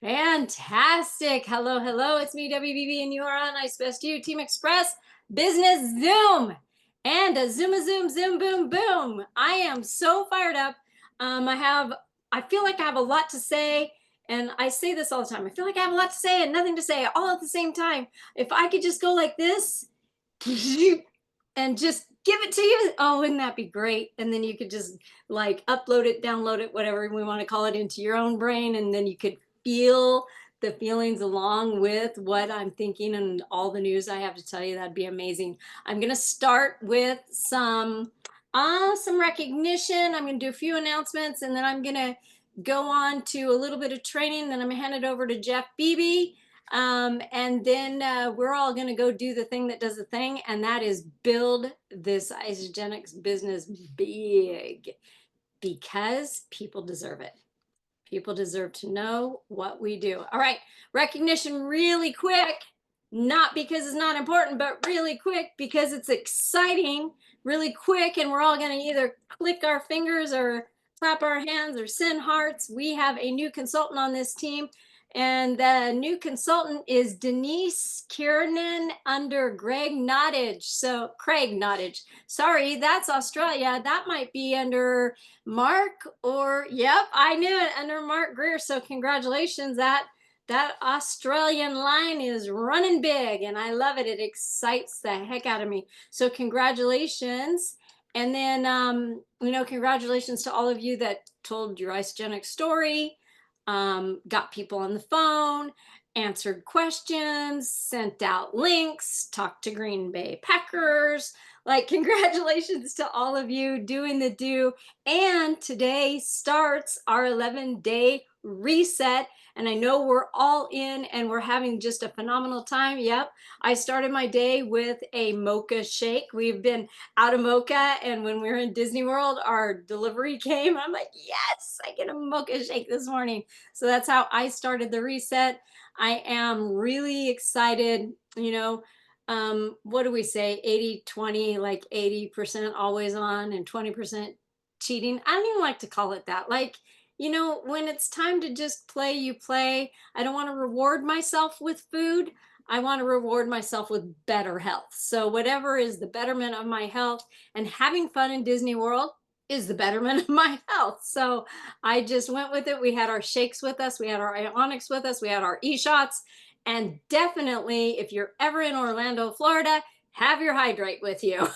Fantastic. Hello, hello. It's me, WBB, and you are on Ice Best You Team Express Business Zoom. And a zoom, a zoom, zoom, boom, boom. I am so fired up. I feel like I have a lot to say. And I say this all the time. I feel like I have a lot to say and nothing to say all at the same time. If I could just go like this and just give it to you, oh, wouldn't that be great? And then you could just like upload it, download it, whatever we want to call it, into your own brain. And then you could feel the feelings along with what I'm thinking and all the news I have to tell you. That'd be amazing. I'm gonna start with some recognition. I'm gonna do a few announcements, and then I'm gonna go on to a little bit of training. Then I'm gonna hand it over to Jeff Beebe. And then we're all going to go do the thing that does the thing, and that is build this Isogenics business big because people deserve it. People deserve to know what we do. All right, recognition really quick, not because it's not important, but really quick because it's exciting, really quick. And we're all going to either click our fingers or clap our hands or send hearts. We have a new consultant on this team. And the new consultant is Denise Kiernan under Greg Nottage. So, Craig Nottage. Sorry, that's Australia. That might be under Mark, or yep, I knew it, under Mark Greer. So congratulations. That Australian line is running big and I love it. It excites the heck out of me. So congratulations. And then congratulations to all of you that told your Isogenic story, got people on the phone, answered questions, sent out links, talked to Green Bay Packers. Like, congratulations to all of you doing the do. And today starts our 11-day reset. And I know we're all in and we're having just a phenomenal time. Yep. I started my day with a mocha shake. We've been out of mocha. And when we were in Disney World, our delivery came. I'm like, yes, I get a mocha shake this morning. So that's how I started the reset. I am really excited. What do we say? 80-20, like 80% always on and 20% cheating. I don't even like to call it that. Like, when it's time to just play, you play. I don't want to reward myself with food. I want to reward myself with better health. So, whatever is the betterment of my health, and having fun in Disney World is the betterment of my health. So, I just went with it. We had our shakes with us, we had our ionics with us, we had our e-shots. And definitely, if you're ever in Orlando, Florida, have your hydrate with you,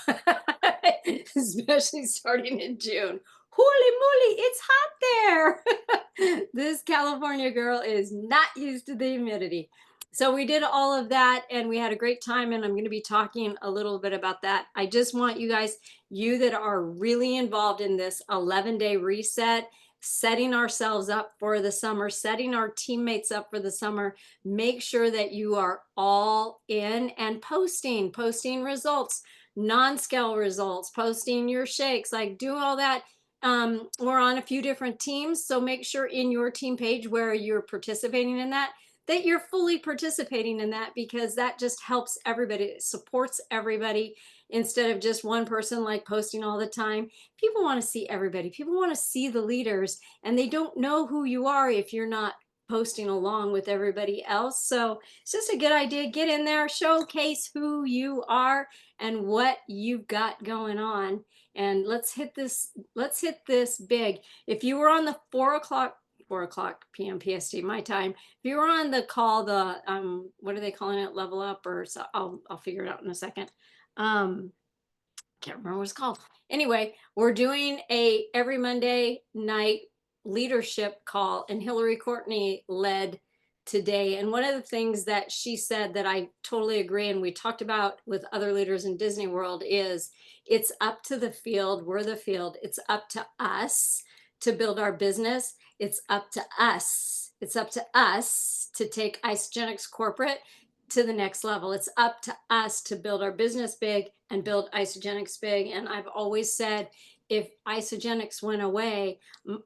especially starting in June. Holy moly, it's hot there. This California girl is not used to the humidity. So we did all of that and we had a great time. And I'm going to be talking a little bit about that. I just want you guys, you that are really involved in this 11-day reset, setting ourselves up for the summer, setting our teammates up for the summer, make sure that you are all in and posting results, non-scale results, posting your shakes, like do all that. We're on a few different teams, so make sure in your team page where you're participating in that you're fully participating in that, because that just helps everybody. It supports everybody instead of just one person like posting all the time. People want to see everybody. People want to see the leaders, and they don't know who you are if you're not posting along with everybody else. So it's just a good idea. Get in there, showcase who you are and what you've got going on. And let's hit this big. If you were on the 4 o'clock p.m. PST, my time. If you were on the call, the what are they calling it? Level up, or so I'll figure it out in a second. Can't remember what it's called. Anyway, we're doing a every Monday night leadership call, and Hillary Courtney led today. And one of the things that she said that I totally agree, and we talked about with other leaders in Disney World, is it's up to the field. We're the field. It's up to us to build our business. It's up to us. It's up to us to take Isogenics corporate to the next level. It's up to us to build our business big and build Isogenics big. And I've always said, if Isagenix went away,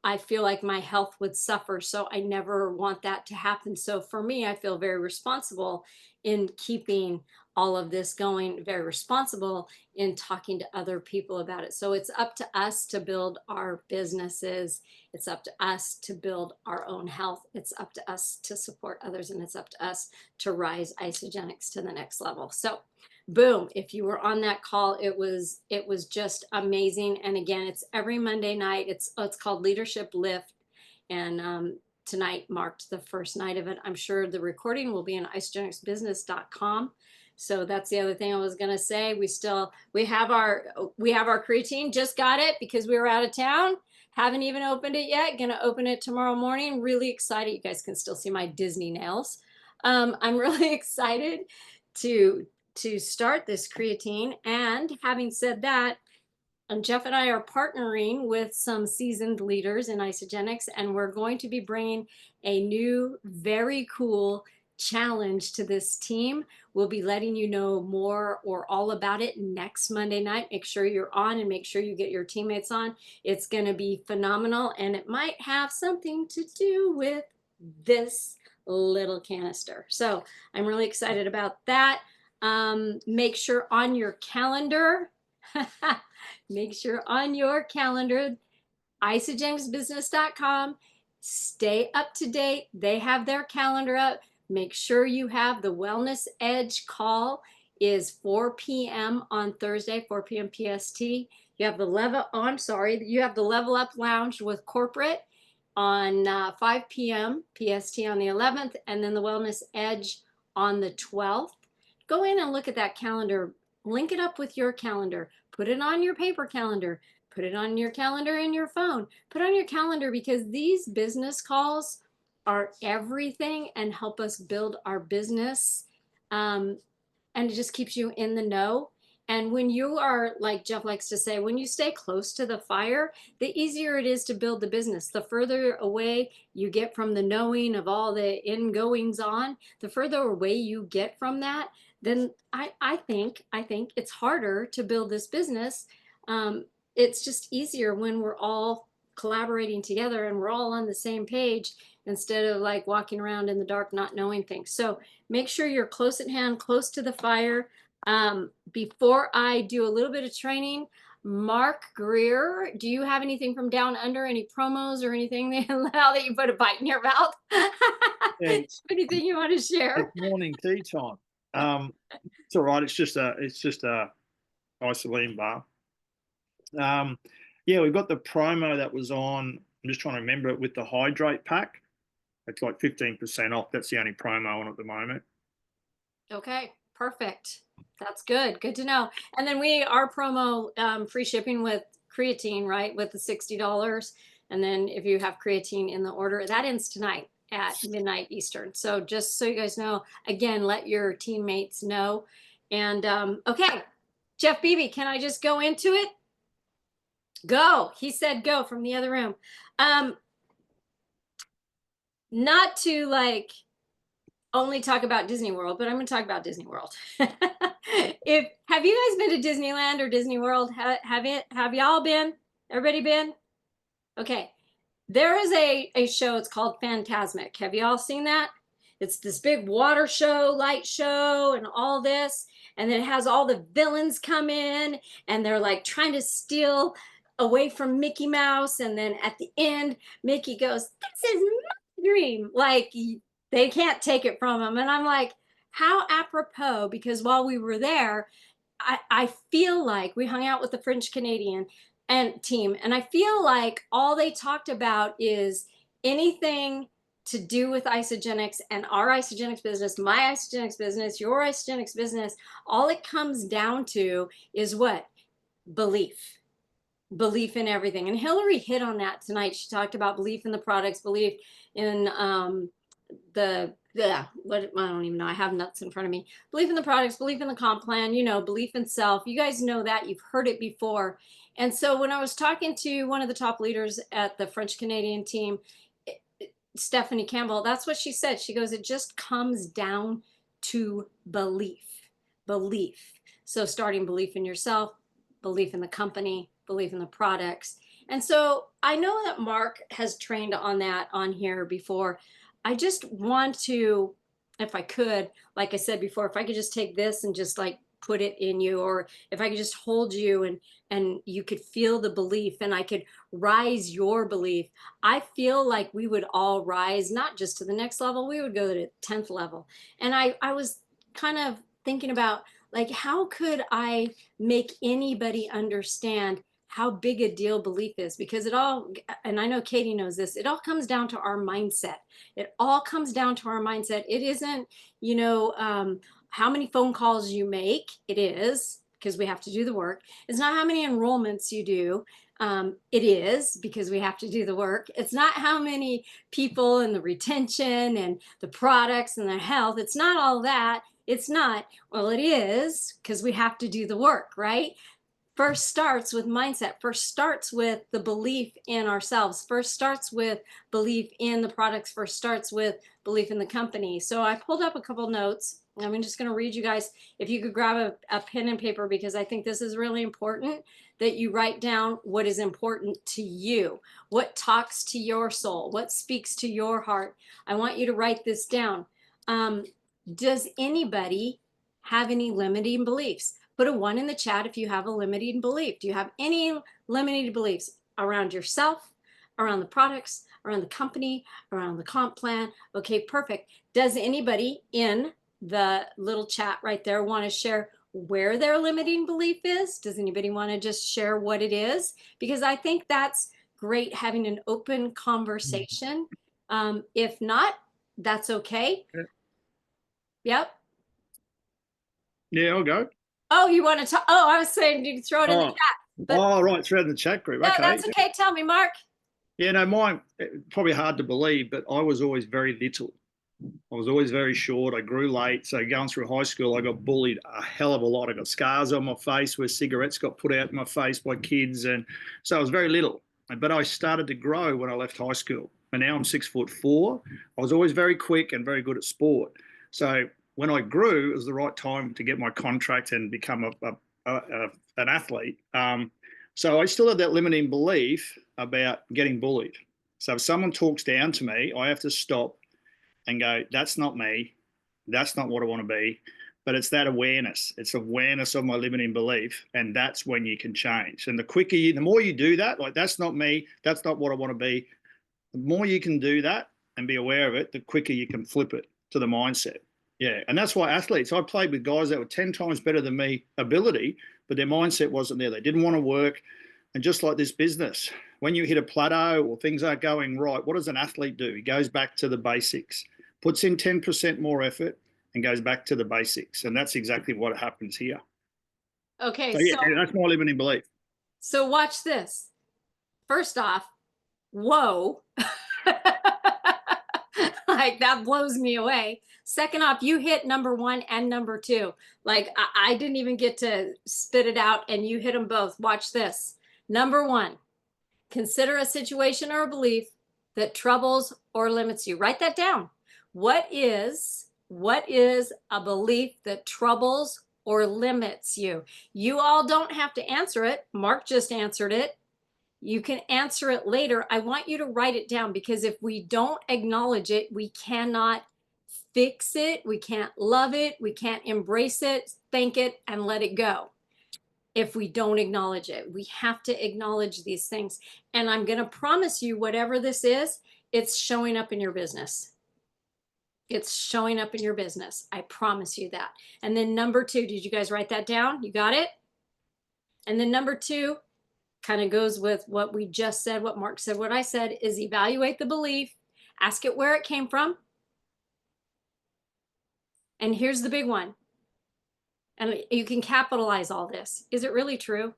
I feel like my health would suffer. So I never want that to happen. So for me, I feel very responsible in keeping all of this going, very responsible in talking to other people about it. So it's up to us to build our businesses. It's up to us to build our own health. It's up to us to support others, and it's up to us to rise Isagenix to the next level. So boom, if you were on that call, it was just amazing. And again, it's every Monday night. It's called Leadership Lift, and tonight marked the first night of it. I'm sure the recording will be on isagenixbusiness.com. So that's the other thing I was gonna say. We have our creatine. Just got it because we were out of town. Haven't even opened it yet. Gonna open it tomorrow morning. Really excited. You guys can still see my Disney nails. I'm really excited to start this creatine. And having said that, Jeff and I are partnering with some seasoned leaders in Isagenix, and we're going to be bringing a new, very cool challenge to this team. We'll be letting you know more or all about it next Monday night. Make sure you're on and make sure you get your teammates on. It's going to be phenomenal, and it might have something to do with this little canister. So I'm really excited about that. Make sure on your calendar, make sure on your calendar, isagenixbusiness.com, stay up to date. They have their calendar up. Make sure you have the Wellness Edge call is 4 p.m. on Thursday, 4 p.m. PST. You have the you have the Level Up Lounge with corporate on 5 p.m. PST on the 11th, and then the Wellness Edge on the 12th. Go in and look at that calendar. Link it up with your calendar. Put it on your paper calendar. Put it on your calendar in your phone. Put it on your calendar, because these business calls are everything and help us build our business. And it just keeps you in the know. And when you are, like Jeff likes to say, when you stay close to the fire, the easier it is to build the business. The further away you get from the knowing of all the ingoings on, the further away you get from that, then I think it's harder to build this business. It's just easier when we're all collaborating together and we're all on the same page, instead of like walking around in the dark not knowing things. So make sure you're close at hand, close to the fire. Before I do a little bit of training, Mark Greer, do you have anything from Down Under? Any promos or anything now that you put a bite in your mouth? Anything you want to share? It's morning tea time. It's all right. It's just a isoline bar. Yeah, we've got the promo that was on. I'm just trying to remember it, with the hydrate pack. It's like 15% off. That's the only promo on at the moment. Okay, perfect. That's good. Good to know. And then our promo, free shipping with creatine, right? With the $60. And then if you have creatine in the order, that ends tonight at midnight Eastern. So just so you guys know, again, let your teammates know. And okay, Jeff Beebe, can I just go into it? Go. He said go from the other room. Not to like only talk about Disney World, but I'm going to talk about Disney World. Have you guys been to Disneyland or Disney World? Have y'all been? Everybody been? Okay. There is a show. It's called Fantasmic. Have y'all seen that? It's this big water show, light show, and all this. And then it has all the villains come in, and they're like trying to steal away from Mickey Mouse. And then at the end, Mickey goes, "This is my dream." Like, they can't take it from him. And I'm like, how apropos, because while we were there, I feel like we hung out with the French Canadian and team, and I feel like all they talked about is anything to do with Isagenix and our Isagenix business, my Isagenix business, your Isagenix business. All it comes down to is what? Belief. Belief in everything. And Hillary hit on that tonight. She talked about belief in the products, belief in what, I don't even know. I have nuts in front of me. Belief in the products, belief in the comp plan, belief in self. You guys know that. You've heard it before. And so when I was talking to one of the top leaders at the French Canadian team, Stephanie Campbell, that's what she said. She goes, it just comes down to belief. Belief. So starting belief in yourself, belief in the company, belief in the products. And so I know that Mark has trained on that on here before. I just want to, if I could, like I said before, if I could just take this and just like put it in you, or if I could just hold you and you could feel the belief and I could rise your belief, I feel like we would all rise, not just to the next level, we would go to the 10th level. And I was kind of thinking about, like, how could I make anybody understand how big a deal belief is? Because it all, and I know Katie knows this, it all comes down to our mindset. It all comes down to our mindset. It isn't, how many phone calls you make. It is, because we have to do the work. It's not how many enrollments you do. It is, because we have to do the work. It's not how many people and the retention and the products and the health. It's not all that. It's not. Well, it is, because we have to do the work, right? First starts with mindset. First starts with the belief in ourselves. First starts with belief in the products. First starts with belief in the company. So I pulled up a couple notes. I'm just going to read you guys. If you could grab a pen and paper, because I think this is really important that you write down what is important to you, what talks to your soul, what speaks to your heart. I want you to write this down. Does anybody have any limiting beliefs? Put a 1 in the chat if you have a limiting belief. Do you have any limiting beliefs around yourself, around the products, around the company, around the comp plan? Okay, perfect. Does anybody in the little chat right there want to share where their limiting belief is? Does anybody want to just share what it is? Because I think that's great, having an open conversation. If not, that's okay. Yep. Yeah, I'll go. Oh, you want to talk? Oh, I was saying you can throw it in the chat. But Right, through in the chat group. no, Okay. that's okay. Tell me, Mark. Yeah, no, mine, probably hard to believe, but I was always very little. I was always very short. I grew late. So going through high school, I got bullied a hell of a lot. I got scars on my face where cigarettes got put out in my face by kids. And so I was very little. But I started to grow when I left high school. And now I'm 6'4". I was always very quick and very good at sport. So when I grew, it was the right time to get my contract and become an athlete. So I still have that limiting belief about getting bullied. So if someone talks down to me, I have to stop and go, that's not me. That's not what I want to be. But it's that awareness. It's awareness of my limiting belief. And that's when you can change. And the more you do that, like, that's not me. That's not what I want to be. The more you can do that and be aware of it, the quicker you can flip it to the mindset. Yeah. And that's why athletes, I played with guys that were 10 times better than me ability, but their mindset wasn't there. They didn't want to work. And just like this business, when you hit a plateau or things aren't going right, what does an athlete do? He goes back to the basics, puts in 10% more effort, and goes back to the basics. And that's exactly what happens here. Okay, So, yeah, that's my limiting belief. So watch this. First off, whoa. Like, that blows me away. Second off, you hit number 1 and number 2. Like, I didn't even get to spit it out, and you hit them both. Watch this. Number 1, consider a situation or a belief that troubles or limits you. Write that down. What is a belief that troubles or limits you? You all don't have to answer it. Mark just answered it. You can answer it later. I want you to write it down, because if we don't acknowledge it, we cannot fix it. We can't love it. We can't embrace it, thank it, and let it go. If we don't acknowledge it, we have to acknowledge these things. And I'm going to promise you, whatever this is, it's showing up in your business. It's showing up in your business. I promise you that. And then number 2, did you guys write that down? You got it? And then number 2 kind of goes with what we just said, what Mark said, what I said, is evaluate the belief, ask it where it came from. And here's the big one. And you can capitalize all this. Is it really true?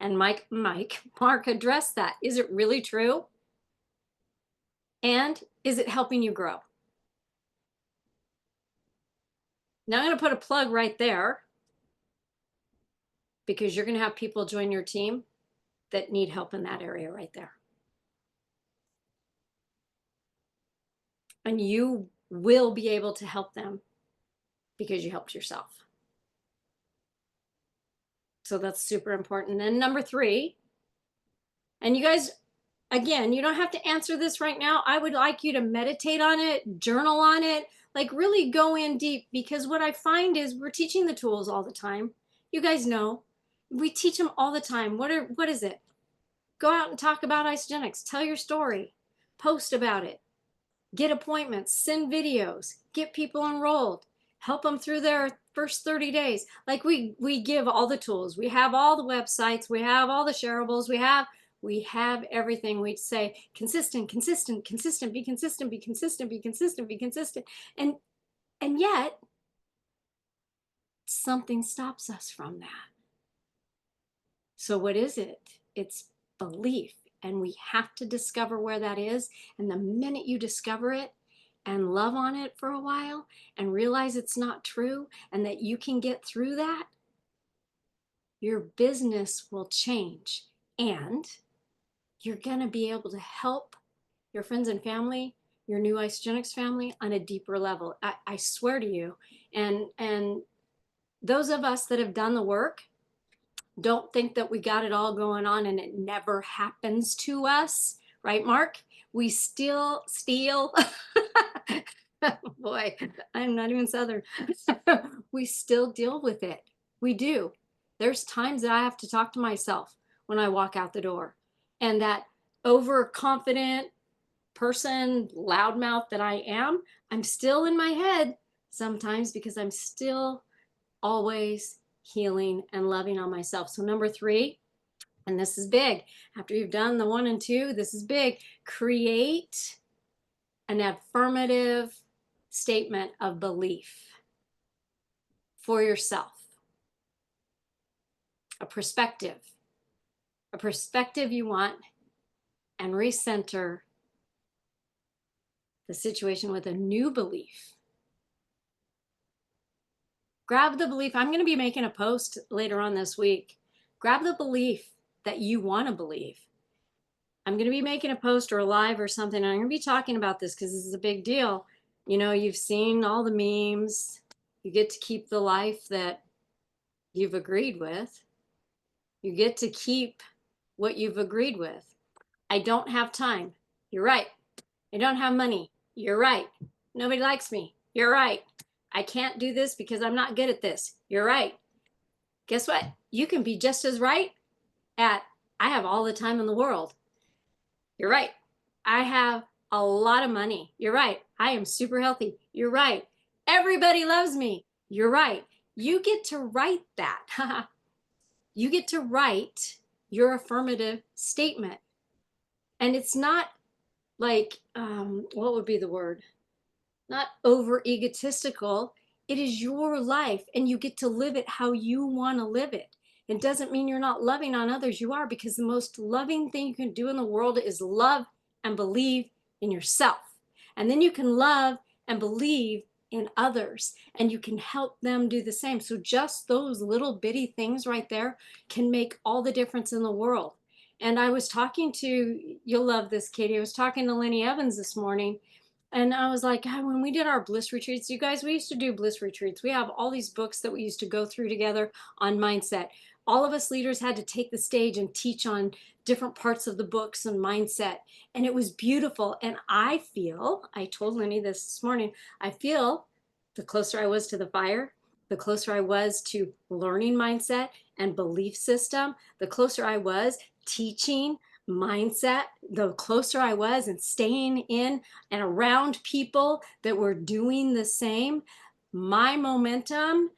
And Mark addressed that. Is it really true? And is it helping you grow? Now I'm going to put a plug right there, because you're going to have people join your team that need help in that area right there. And you will be able to help them because you helped yourself. So that's super important. And number 3, And you guys, again, you don't have to answer this right now. I would like you to meditate on it, journal on it, like really go in deep, because what I find is we're teaching the tools all the time. You guys know we teach them all the time. What is it? Go out and talk about Isagenix. Tell your story. Post about it. Get appointments. Send videos. Get people enrolled. Help them through their first 30 days. Like we give all the tools. We have all the websites. We have all the shareables. We have everything. We say consistent, consistent, consistent, be consistent, be consistent, be consistent, be consistent. And yet something stops us from that. So what is it? It's belief. And we have to discover where that is. And the minute you discover it and love on it for a while and realize it's not true and that you can get through that, your business will change. And you're going to be able to help your friends and family, your new Isagenix family, on a deeper level. I swear to you. And those of us that have done the work, don't think that we got it all going on and it never happens to us, right, Mark? We still steal. Boy, I'm not even Southern. We still deal with it. We do. There's times that I have to talk to myself when I walk out the door. And that overconfident person, loudmouth that I am, I'm still in my head sometimes because I'm still always healing and loving on myself. So number 3, and this is big. After you've done the 1 and 2, this is big. Create an affirmative statement of belief for yourself. A perspective you want, and recenter the situation with a new belief. Grab the belief. I'm going to be making a post later on this week. Grab the belief that you want to believe. I'm going to be making a post or a live or something. And I'm going to be talking about this because this is a big deal. You know, you've seen all the memes. You get to keep the life that you've agreed with. You get to keep what you've agreed with. I don't have time. You're right. I don't have money. You're right. Nobody likes me. You're right. I can't do this because I'm not good at this. You're right. Guess what? You can be just as right at, I have all the time in the world. You're right. I have a lot of money. You're right. I am super healthy. You're right. Everybody loves me. You're right. You get to write that. You get to write your affirmative statement. And it's not like, what would be the word? Not over egotistical. It is your life and you get to live it how you want to live it. It doesn't mean you're not loving on others. You are, because the most loving thing you can do in the world is love and believe in yourself. And then you can love and believe in others and you can help them do the same. So just those little bitty things right there can make all the difference in the world. And I was talking to, you'll love this, Katie. I was talking to Lenny Evans this morning. And I was like, God, when we did our bliss retreats, you guys, we used to do bliss retreats. We have all these books that we used to go through together on mindset. All of us leaders had to take the stage and teach on different parts of the books and mindset. And it was beautiful. And I feel, I told Lenny this morning, I feel the closer I was to the fire, the closer I was to learning mindset and belief system, the closer I was teaching mindset, the closer I was and staying in and around people that were doing the same. My momentum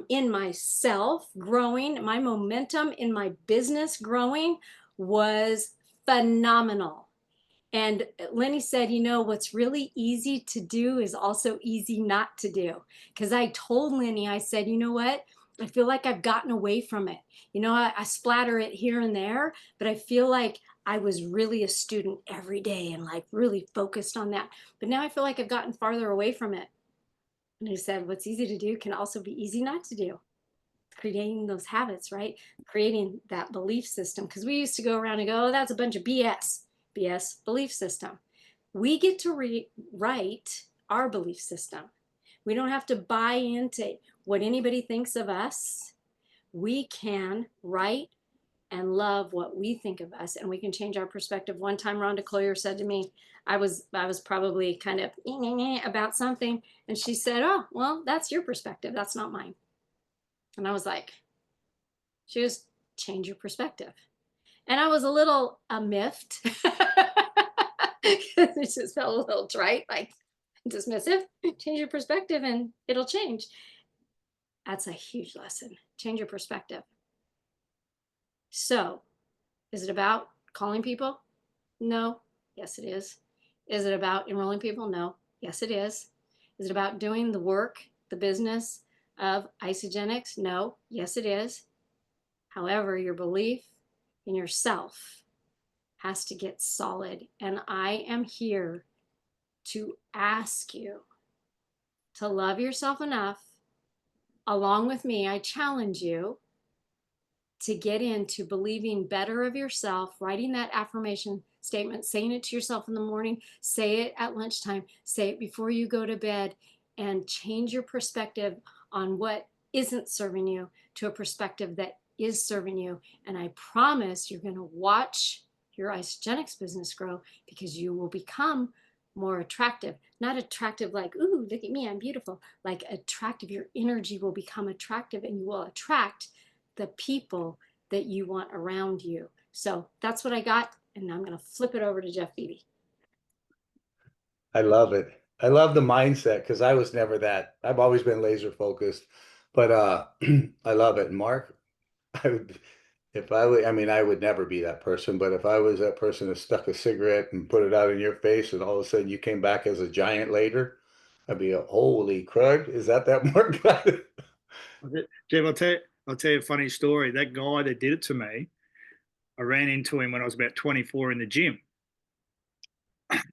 in myself growing, my momentum in my business growing was phenomenal. And Lenny said, you know, what's really easy to do is also easy not to do. Because I told Lenny, I said, you know what? I feel like I've gotten away from it. You know, I splatter it here and there, but I feel like I was really a student every day and like really focused on that. But now I feel like I've gotten farther away from it. And he said, what's easy to do can also be easy not to do. Creating those habits, right? Creating that belief system. Because we used to go around and go, oh, that's a bunch of BS. BS belief system. We get to rewrite our belief system. We don't have to buy into what anybody thinks of us. We can write and love what we think of us, and we can change our perspective. One time Rhonda Collier said to me, I was probably kind of about something, and she said, "Oh, well, that's your perspective. That's not mine." And I was like, she was, change your perspective. And I was a little miffed. It just felt a little trite, like dismissive. Change your perspective and it'll change. That's a huge lesson. Change your perspective. So, is it about calling people? No. Yes, it is. Is it about enrolling people? No. Yes, it is. Is it about doing the work, the business of Isagenix? No. Yes, it is. However, your belief in yourself has to get solid. And I am here to ask you to love yourself enough. Along with me, I challenge you to get into believing better of yourself, writing that affirmation statement, saying it to yourself in the morning, say it at lunchtime, say it before you go to bed, and change your perspective on what isn't serving you to a perspective that is serving you. And I promise you're going to watch your Isagenix business grow, because you will become more attractive. Not attractive like, ooh, look at me, I'm beautiful. Like attractive, your energy will become attractive, and you will attract the people that you want around you. So that's what I got. And I'm going to flip it over to Jeff Beebe. I love it. I love the mindset because I was never that. I've always been laser focused, but I love it. Mark, I would, if I would, I mean, I would never be that person, but if I was that person that stuck a cigarette and put it out in your face and all of a sudden you came back as a giant later, I'd be a holy crud. Is that Mark guy? Jeff, I'll tell you a funny story. That guy that did it to me, I ran into him when I was about 24 in the gym.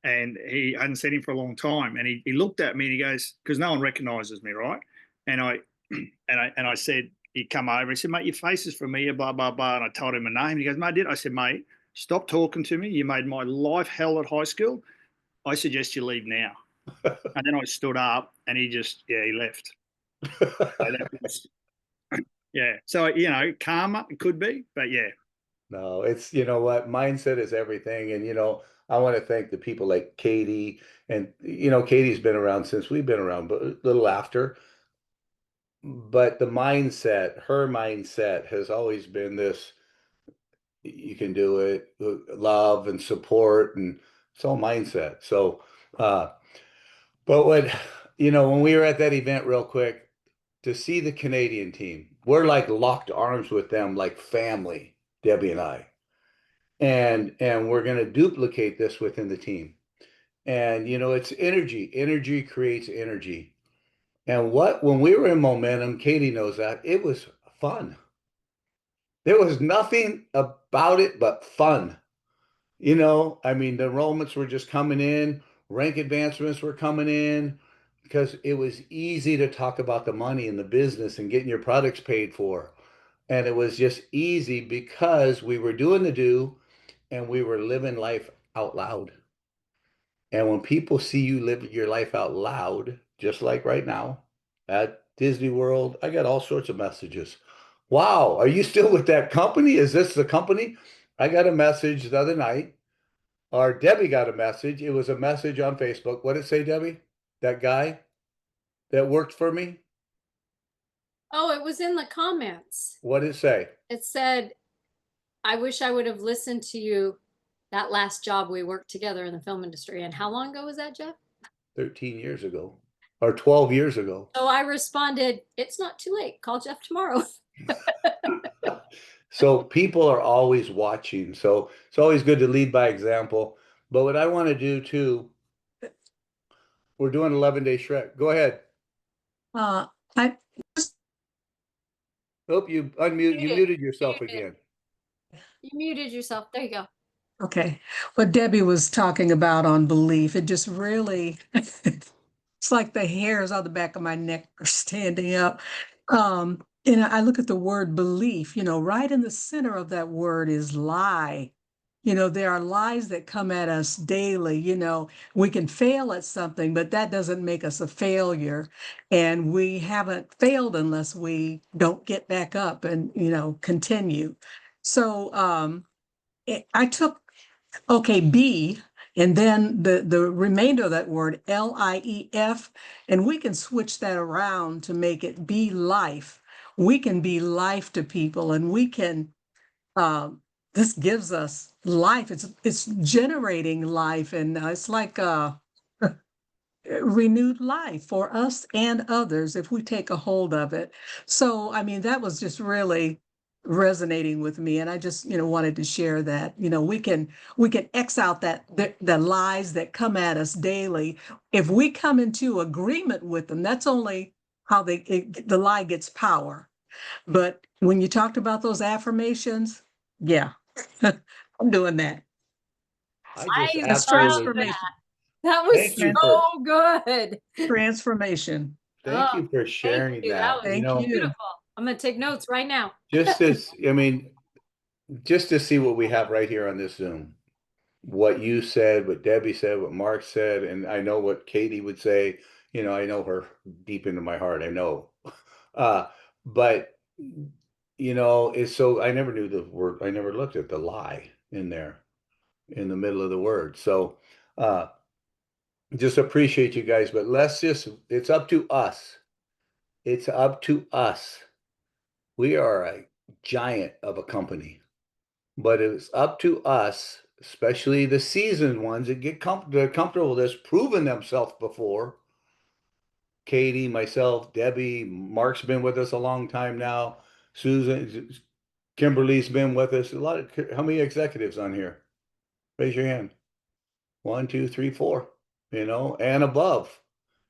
And he hadn't seen him for a long time. And he looked at me and he goes, because no one recognizes me, right? And I said, he come over, he said, mate, your face is familiar, blah, blah, blah. And I told him a name. He goes, mate, I said, mate, stop talking to me. You made my life hell at high school. I suggest you leave now. And then I stood up and he left. Yeah. So, karma, it could be, but yeah. No, it's, you know what, mindset is everything. And, I want to thank the people like Katie. And, Katie's been around since we've been around, but a little after. But the mindset, her mindset has always been this, you can do it, love and support, and it's all mindset. So, but when we were at that event real quick, to see the Canadian team, we're like locked arms with them like family, Debbie and I. And we're going to duplicate this within the team. And it's energy. Energy creates energy. And when we were in momentum, Katie knows that, it was fun. There was nothing about it but fun. I mean, the enrollments were just coming in, rank advancements were coming in, because it was easy to talk about the money and the business and getting your products paid for. And it was just easy because we were doing the do and we were living life out loud. And when people see you live your life out loud, just like right now at Disney World, I got all sorts of messages. Wow, are you still with that company? Is this the company? I got a message the other night, or Debbie got a message. It was a message on Facebook. What did it say, Debbie? That guy that worked for me? Oh, it was in the comments. What did it say? It said, I wish I would have listened to you that last job we worked together in the film industry. And how long ago was that, Jeff? 13 years ago or 12 years ago. So I responded, it's not too late. Call Jeff tomorrow. So people are always watching. So it's always good to lead by example. But what I want to do too, we're doing 11-day Shrek. Go ahead. I Hope you unmute. You muted yourself again. You muted yourself. There you go. Okay. What Debbie was talking about on belief, it just really, it's like the hairs on the back of my neck are standing up. And I look at the word belief, right in the center of that word is lie. There are lies that come at us daily. We can fail at something, but that doesn't make us a failure. And we haven't failed unless we don't get back up and, continue. So I took, okay, B, and then the remainder of that word, LIEF, and we can switch that around to make it be life. We can be life to people, and we can, this gives us life. It's generating life, and it's like renewed life for us and others if we take a hold of it. So, I mean, that was just really resonating with me, and I just, wanted to share that. We can X out the lies that come at us daily. If we come into agreement with them, that's only how the lie gets power. But when you talked about those affirmations, yeah, I'm doing that. I just I That's love absolutely transformation. that was thank you for so good. Transformation. Oh, thank you for thank sharing you. That that. was You Thank know, you. beautiful. I'm gonna take notes right now. just as I mean, just to see what we have right here on this Zoom, what you said, what Debbie said, what Mark said, and I know what Katie would say. I know her deep into my heart. I know. Uh, but it's so I never knew the word, I never looked at the lie in there in the middle of the word. So uh just appreciate you guys, but it's up to us. It's up to us. We are a giant of a company. But it's up to us, especially the seasoned ones that they're comfortable with this, proven themselves before. Katie, myself, Debbie, Mark's been with us a long time now. Susan, Kimberly's been with us. How many executives on here? Raise your hand. 1, 2, 3, 4, and above,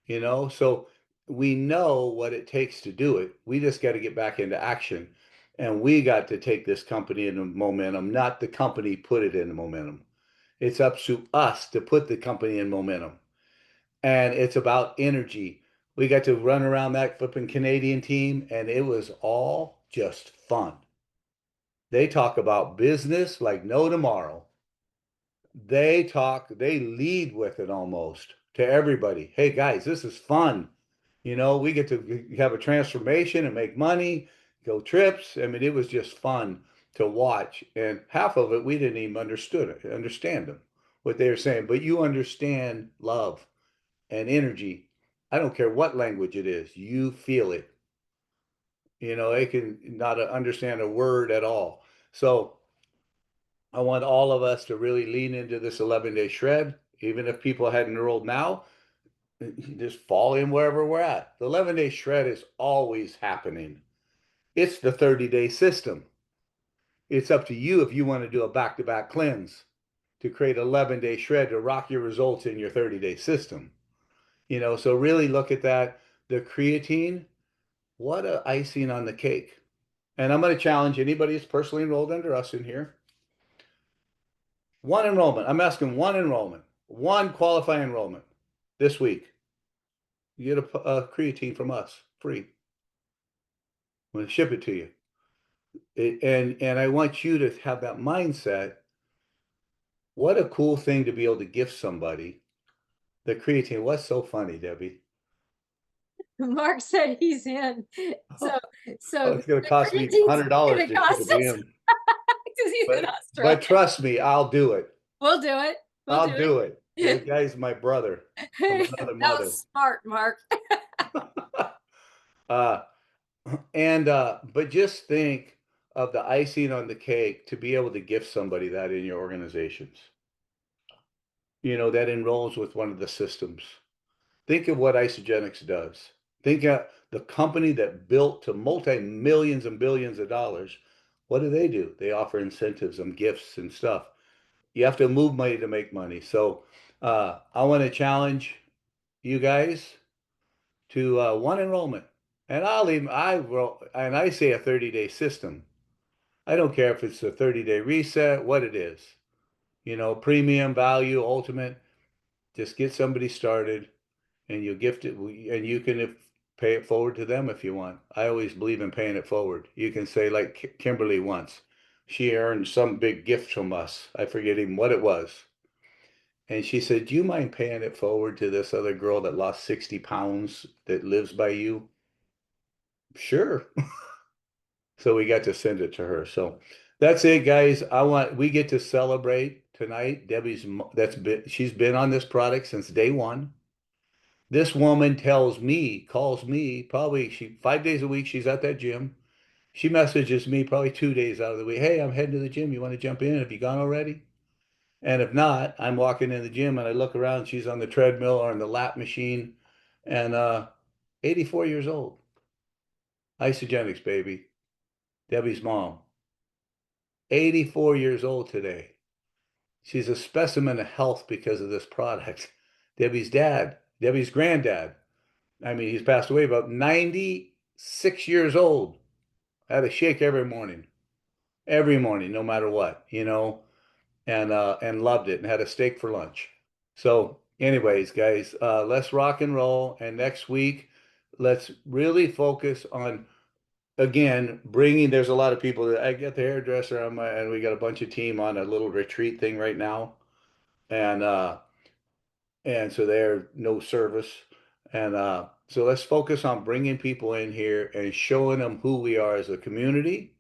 so we know what it takes to do it. We just got to get back into action. And we got to take this company into momentum, not the company put it into momentum. It's up to us to put the company in momentum. And it's about energy. We got to run around that flipping Canadian team, and it was all just fun. They talk about business like no tomorrow. They lead with it almost to everybody. Hey guys, this is fun. We get to have a transformation and make money, go trips. I mean, it was just fun to watch. And half of it we didn't even understand them, what they were saying. But you understand love and energy. I don't care what language it is, you feel it. They can not understand a word at all. So I want all of us to really lean into this 11-day shred. Even if people hadn't enrolled now, just fall in wherever we're at. The 11-day shred is always happening. It's the 30-day system. It's up to you if you want to do a back-to-back cleanse to create 11-day shred to rock your results in your 30-day system. So really look at that. The creatine, what a icing on the cake. And I'm going to challenge anybody who's personally enrolled under us in here. One enrollment. I'm asking one enrollment, one qualifying enrollment this week. You get a creatine from us free. I'm going to ship it to you. And I want you to have that mindset. What a cool thing to be able to gift somebody the creatine. What's so funny, Debbie? Mark said he's in. So, Oh, it's going to the cost me creatine's $100 gonna to cost ship it to us him. because he's in But Australia. trust me, I'll do it. We'll do it. We'll I'll do it. The guy's my brother from another That mother. was smart, Mark. uh, but just think of the icing on the cake to be able to gift somebody that in your organizations. That enrolls with one of the systems. Think of what Isogenics does. Think of the company that built to multi-millions and billions of dollars. What do? They offer incentives and gifts and stuff. You have to move money to make money. So I want to challenge you guys to one enrollment. And I say a 30-day system. I don't care if it's a 30-day reset, what it is. Premium, value, ultimate. Just get somebody started and you gift it, and you can pay it forward to them if you want. I always believe in paying it forward. You can say, like Kimberly once, she earned some big gift from us. I forget even what it was. And she said, do you mind paying it forward to this other girl that lost 60 pounds that lives by you? Sure. So we got to send it to her. So That's it, guys. We get to celebrate tonight. She's been on this product since day one. This woman calls me probably 5 days a week. She's at that gym. She messages me probably 2 days out of the week. Hey, I'm heading to the gym. You want to jump in? Have you gone already? And if not, I'm walking in the gym and I look around. She's on the treadmill or on the lap machine, and 84 years old. Isogenics, baby. Debbie's mom. 84 years old today. She's a specimen of health because of this product. Debbie's granddad. I mean, he's passed away about 96 years old. I had a shake every morning, no matter what, and loved it and had a steak for lunch. So anyways, guys, let's rock and roll. And next week, let's really focus on, again, there's a lot of people that I get the hairdresser and we got a bunch of team on a little retreat thing right now. And so they're no service. And so let's focus on bringing people in here and showing them who we are as a community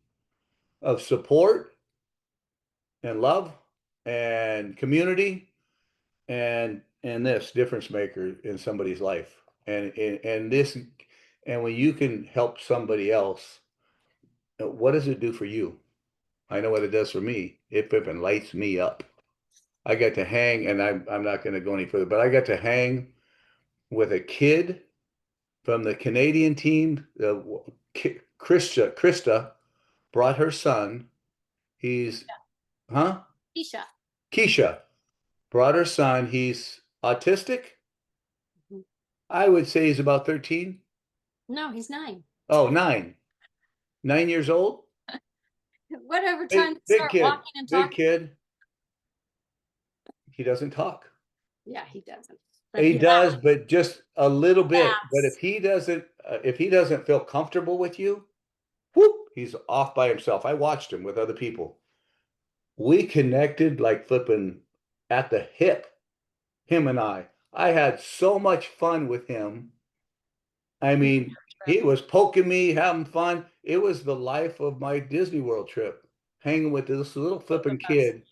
of support and love and community and this difference maker in somebody's life. And when you can help somebody else, what does it do for you? I know what it does for me. It flipping lights me up. I got to hang, and I'm not going to go any further, but I got to hang with a kid from the Canadian team. Krista brought her son. Keisha brought her son. He's autistic. Mhm. I would say he's about 13. No, he's 9. Oh, 9. 9 years old. Whatever time to start walking and talking. Big kid. He doesn't talk. Yeah, he doesn't. He does, but just a little bit. Yes. But if he doesn't feel comfortable with you, whoop, he's off by himself. I watched him with other people. We connected like flipping at the hip, him and I. I had so much fun with him. I mean, he was poking me, having fun. It was the life of my Disney World trip, hanging with this little flipping kid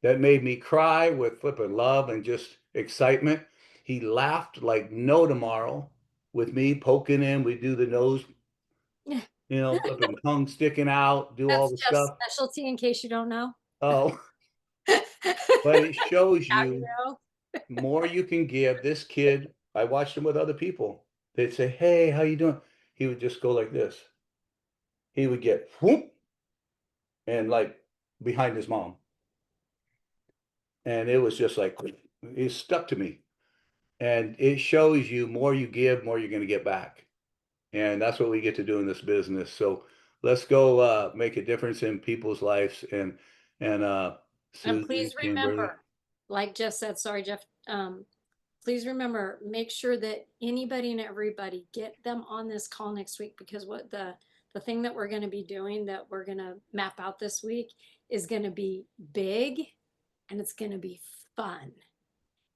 that made me cry with flipping love and just excitement. He laughed like no tomorrow with me poking him. We do the nose, flipping tongue sticking out, do all the stuff. Specialty, in case you don't know. Oh, but it shows you more you can give. This kid, I watched him with other people. They'd say, "Hey, how you doing?" He would just go like this. He would get whoop and like behind his mom. And it was just like, it stuck to me. And it shows you more you give, more you're going to get back. And that's what we get to do in this business. So let's go make a difference in people's lives. And please remember, like Jeff said, sorry, Jeff, please remember, make sure that anybody and everybody get them on this call next week, because what the thing that we're going to be doing, that we're going to map out this week, is going to be big, and it's going to be fun,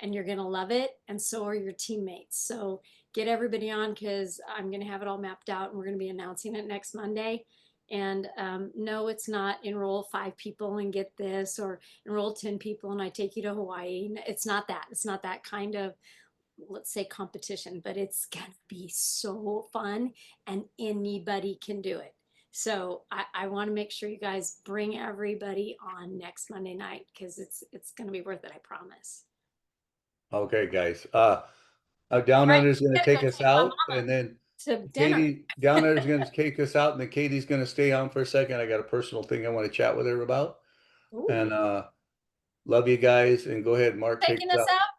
and you're going to love it. And so are your teammates. So get everybody on, because I'm going to have it all mapped out, and we're going to be announcing it next Monday. And no, it's not enroll 5 people and get this, or enroll 10 people and I take you to Hawaii. It's not that. It's not that kind of, let's say, competition, but it's going to be so fun, and anybody can do it. So I want to make sure you guys bring everybody on next Monday night, because it's going to be worth it. I promise. Okay, guys. Down Under is going to take us out, and then Katie Down Under is going to take us out, and then Katie's going to stay on for a second. I got a personal thing I want to chat with her about. Ooh. And love you guys. And go ahead, Mark. Taking us out.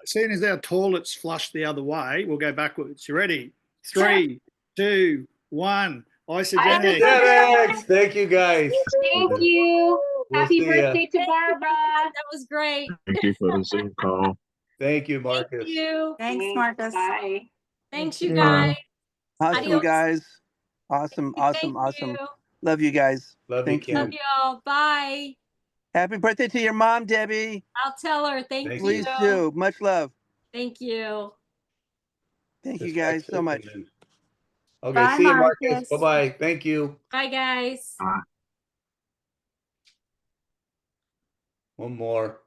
Seeing as our toilet's flushed the other way, we'll go backwards. You ready? 3, 2, 1. Isogenics. Thank you, guys. Thank you. Happy birthday to Barbara. That was great. Thank you for the Zoom call. Thank you, Marcus. Thank you. Thanks, Marcus. Bye. Thanks, you guys. Awesome, Adios. guys. Awesome. You. Love you guys. Thank you. Love you all. Bye. Happy birthday to your mom, Debbie. I'll tell her. Thank you. Please do. Much love. Thank you. Thank you guys so much. Okay, Bye, see you, Marcus. Marcus. Bye-bye. Thank you. Bye, guys. Bye. One more.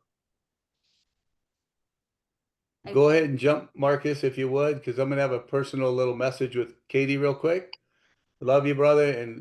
I- Go ahead and jump, Marcus, if you would, because I'm gonna have a personal little message with Katie real quick. Love you, brother, and